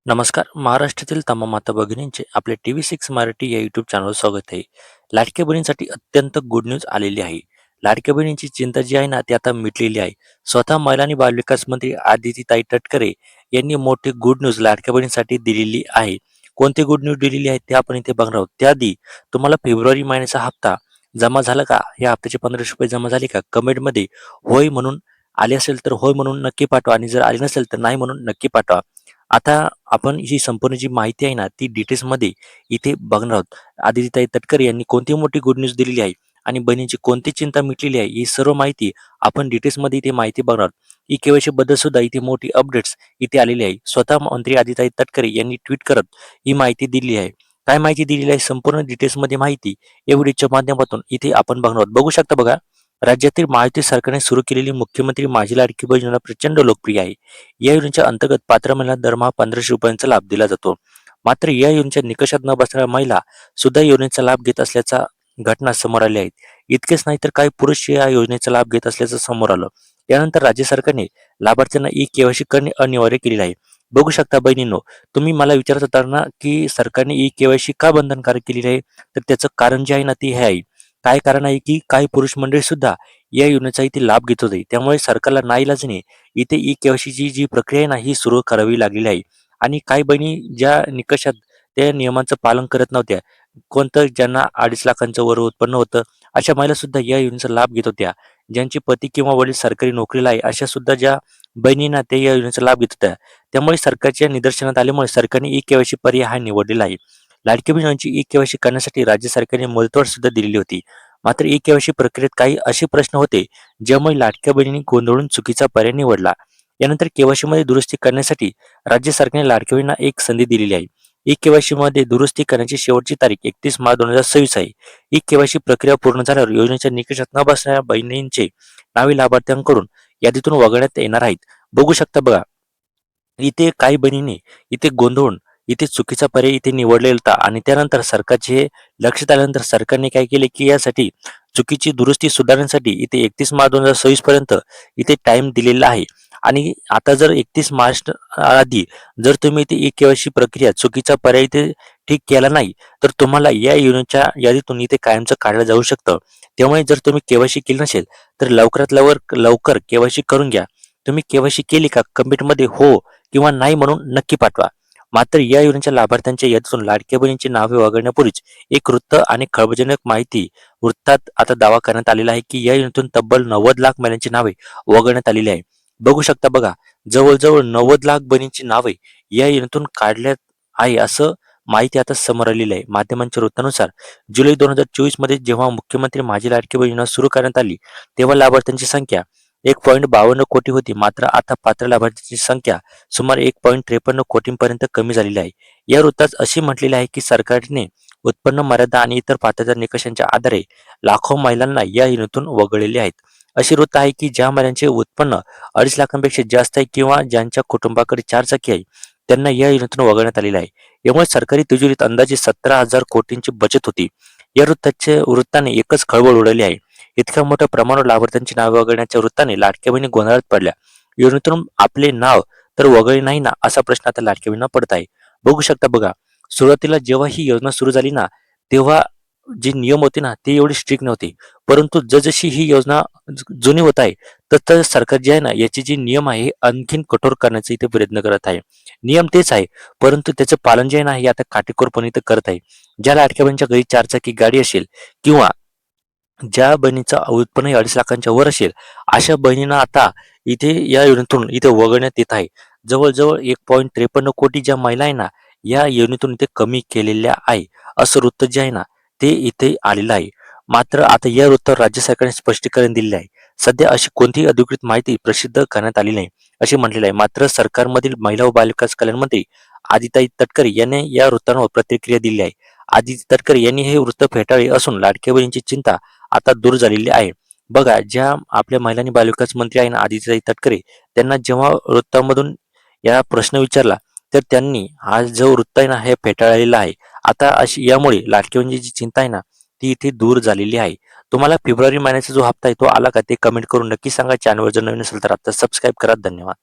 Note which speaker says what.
Speaker 1: नमस्कार. महाराष्ट्रातील तमाम माता भगिनींचे आपले TV6 मराठी या यूट्यूब चॅनलवर स्वागत आहे. लाडक्या बहिणींसाठी अत्यंत गुड न्यूज आलेली आहे. लाडक्या बहिणींची चिंता जी आहे ना ती आता मिटलेली आहे. स्वतः महिला आणि बालविकास मंत्री आदितीताई तटकरे यांनी मोठी गुड न्यूज लाडक्या बहिणींसाठी दिलेली आहे. कोणती गुड न्यूज दिलेली आहे ते आपण इथे बघणार आहोत. त्याआधी तुम्हाला फेब्रुवारी महिन्याचा हप्ता जमा झाला का? या हप्त्याचे ₹1500 जमा झाले का? कमेंटमध्ये होय म्हणून आले असेल तर होय म्हणून नक्की पाठवा आणि जर आले नसेल तर नाही म्हणून नक्की पाठवा. आता आपण ही संपूर्ण जी माहिती आहे ना ती डिटेल्समध्ये इथे बघणार आहोत. आदितीताई तटकरे यांनी कोणती मोठी गुड न्यूज दिलेली आहे आणि बहिणीची कोणती चिंता मिटलेली आहे ही सर्व माहिती आपण डिटेल्समध्ये इथे माहिती बघणार आहोत. ई-केवायसी बद्दल सुद्धा इथे मोठी अपडेट्स इथे आलेली आहे. स्वतः मंत्री आदितीताई तटकरे यांनी ट्विट करत ही माहिती दिली आहे. काय माहिती दिलेली आहे संपूर्ण डिटेल्समध्ये माहिती या व्हिडिओच्या माध्यमातून इथे आपण बघणार आहोत. बघू शकता बघा. राज्यातील महायुती सरकारने सुरू केलेली मुख्यमंत्री माझी लाडकी बहीण योजना प्रचंड लोकप्रिय आहे. या योजनेच्या अंतर्गत पात्र महिलांना दरमहा ₹1500 लाभ दिला जातो. मात्र या योजनेच्या निकषात न बसणाऱ्या महिला सुद्धा योजनेचा लाभ घेत असल्याच्या घटना समोर आल्या आहेत. इतकेच नाही तर काही पुरुष या योजनेचा लाभ घेत असल्याचं समोर आलं. यानंतर राज्य सरकारने लाभार्थ्यांना ई-केवायसी करणे अनिवार्य केलेले आहे. बघू शकता बहिणींनो, तुम्ही मला विचारत होता ना की सरकारने ई-केवायसी का बंधनकारक केलेली आहे, तर त्याचं कारण जे आहे ना ते हे आहे. काय कारण आहे की काही पुरुष मंडळी सुद्धा या योजनेचा इथे लाभ घेत होते. त्यामुळे सरकारला नाईलाजाने इथे ई-केवायसीची जी प्रक्रिया आहे ना ही सुरू करावी लागलेली आहे. आणि काही बहिणी ज्या निकषात त्या नियमांचं पालन करत नव्हत्या, कोणतं ज्यांना 2.5 लाखांचं वर उत्पन्न होतं, अशा महिला सुद्धा या योजनेचा लाभ घेत होत्या. ज्यांचे पती किंवा वडील सरकारी नोकरीला आहे, अशा सुद्धा ज्या बहिणींना ते या योजनेचा लाभ घेत होत्या. त्यामुळे सरकारच्या निदर्शनात आल्यामुळे सरकारने ई-केवायसी पर्याय हा निवडलेला आहे. लाडकी बहिणींची ई-केवायसी करण्यासाठी राज्य सरकारने मुदतवाढ सुद्धा दिलेली होती. मात्र ई-केवायसी प्रक्रियेत काही असे प्रश्न होते ज्यामुळे लाडक्या बहिणींनी गोंधळून चुकीचा पर्याय निवडला. यानंतर केवायसीमध्ये दुरुस्ती करण्यासाठी राज्य सरकारने लाडक्या बहिणींना एक संधी दिलेली आहे. ई-केवायसीमध्ये दुरुस्ती करण्याची शेवटची तारीख 31 मार्च 2026 आहे. ई-केवायसी प्रक्रिया पूर्ण झाल्यावर योजनेच्या निकषात न बसणाऱ्या बहिणींचे नावे लाभार्थ्यांकडून यादीतून वगळण्यात येणार आहेत. बघू शकता बघा. इथे काही बहिणींनी इथे गोंधळून इथे चुकीचा पर्याय इथे निवडलेला होता आणि त्यानंतर सरकारचे लक्षात आल्यानंतर सरकारने काय केले की यासाठी चुकीची दुरुस्ती सुधारण्यासाठी इथे 31 मार्च 2026 पर्यंत इथे टाइम दिलेला आहे. आणि आता जर 31 मार्च आधी जर तुम्ही इथे ई-केवायसी प्रक्रिया चुकीचा पर्याय इथे ठीक केला नाही तर तुम्हाला या योजनेच्या यादीतून इथे कायमचं काढलं जाऊ शकतं. त्यामुळे जर तुम्ही केवायसी केली नसेल तर लवकरात लवकर केवायसी करून घ्या. तुम्ही केवायसी केली का? कमेंटमध्ये हो किंवा नाही म्हणून नक्की पाठवा. मात्र या योजनेच्या लाभार्थ्यांच्या यादीतून लाडक्या बहिणींची नावे वगळण्यापूर्वीच एक वृत्त आणि खळबळजनक माहिती वृत्तात आता दावा करण्यात आलेला आहे की या योजनेतून तब्बल 90 लाख महिलांची नावे वगळण्यात आलेली आहे. बघू शकता बघा, जवळजवळ 90 लाख बहिणींची नावे या योजनेतून काढण्यात आहे असं माहिती आता समोर आलेली आहे. माध्यमांच्या वृत्तानुसार जुलै 2024 मध्ये जेव्हा मुख्यमंत्री माझी लाडकी बहीण योजना सुरू करण्यात आली तेव्हा लाभार्थ्यांची संख्या 1.52 कोटी होती. मात्र आता पात्र लाभार्थ्यांची संख्या सुमारे 1.53 कोटींपर्यंत कमी झालेली आहे. या वृत्तात असे म्हटलेले आहे की सरकारने उत्पन्न मर्यादा आणि इतर पात्रता निकषांच्या आधारे लाखो महिलांना या योजनेतून वगळलेले आहेत. अशी वृत्त आहे की ज्या महिलांचे उत्पन्न 2.5 लाखांपेक्षा जास्त आहे किंवा ज्यांच्या कुटुंबाकडे 4 चाकी आहे त्यांना या योजनेतून वगळण्यात आलेले आहे. यामुळे सरकारी तिजोरीत अंदाजे 17,000 कोटींची बचत होती. या वृत्ताने एकच खळबळ उडाली आहे. इतक्या मोठ्या प्रमाणावर लाभार्थ्यांची नावे वगळण्याच्या वृत्ताने लाडक्या बहिणी गोंधळात पडल्या. योजनेतून आपले नाव तर वगळले नाही ना असा प्रश्न आता लाडक्या बहिणींना पडत आहे. बघू शकता बघा, सुरुवातीला जेव्हा ही योजना सुरू झाली ना तेव्हा जे नियम होते ना ते एवढे स्ट्रिक्ट नव्हते. परंतु जसजशी ही योजना जुनी होत आहे तर सरकार जे आहे ना याचे जे नियम आहे हे आणखीन कठोर करण्याचा इथे प्रयत्न करत आहे. नियम तेच आहे परंतु त्याचं पालन जे आहे ना हे आता काटेकोरपणे इथं करत आहे. ज्या लाडक्या बहिणीच्या घरी 4 चाकी गाडी असेल किंवा ज्या बहिणीचं उत्पन्न 2.5 लाखांच्या वर असेल अशा बहिणींना आता इथे या योजनेतून इथे वगळण्यात येत आहे. जवळजवळ 1.53 कोटी ज्या महिला आहे ना या योजनेतून इथे कमी केलेल्या आहे असं वृत्त जे आहे ना ते इथे आलेलं आहे. मात्र आता या वृत्तावर राज्य सरकारने स्पष्टीकरण दिलेले आहे. सध्या अशी कोणतीही अधिकृत माहिती प्रसिद्ध करण्यात आली नाही असे म्हटलेले आहे. मात्र सरकारमधील महिला व बालविकास कल्याण मंत्री आदिताई तटकरे यांनी या वृत्तांवर प्रतिक्रिया दिली आहे. आदिती तटकरे यांनी हे वृत्त फेटाळले असून लाडक्या बहिणींची चिंता आता दूर झालेली आहे. बघा, ज्या आपल्या महिला आणि बालविकास मंत्री आहे ना आदितीताई तटकरे त्यांना जेव्हा वृत्तामधून या प्रश्न विचारला तर त्यांनी हा जो वृत्त आहे ना हे फेटाळलेला आहे. आता अशी यामुळे लाडकी बहिणीची जी चिंता आहे ना ती इथे दूर झालेली आहे. तुम्हाला फेब्रुवारी महिन्याचा जो हप्ता आहे तो आला का ते कमेंट करून नक्की सांगा. चॅनलवर जर नवीन असेल तर आता सबस्क्राईब करा. धन्यवाद.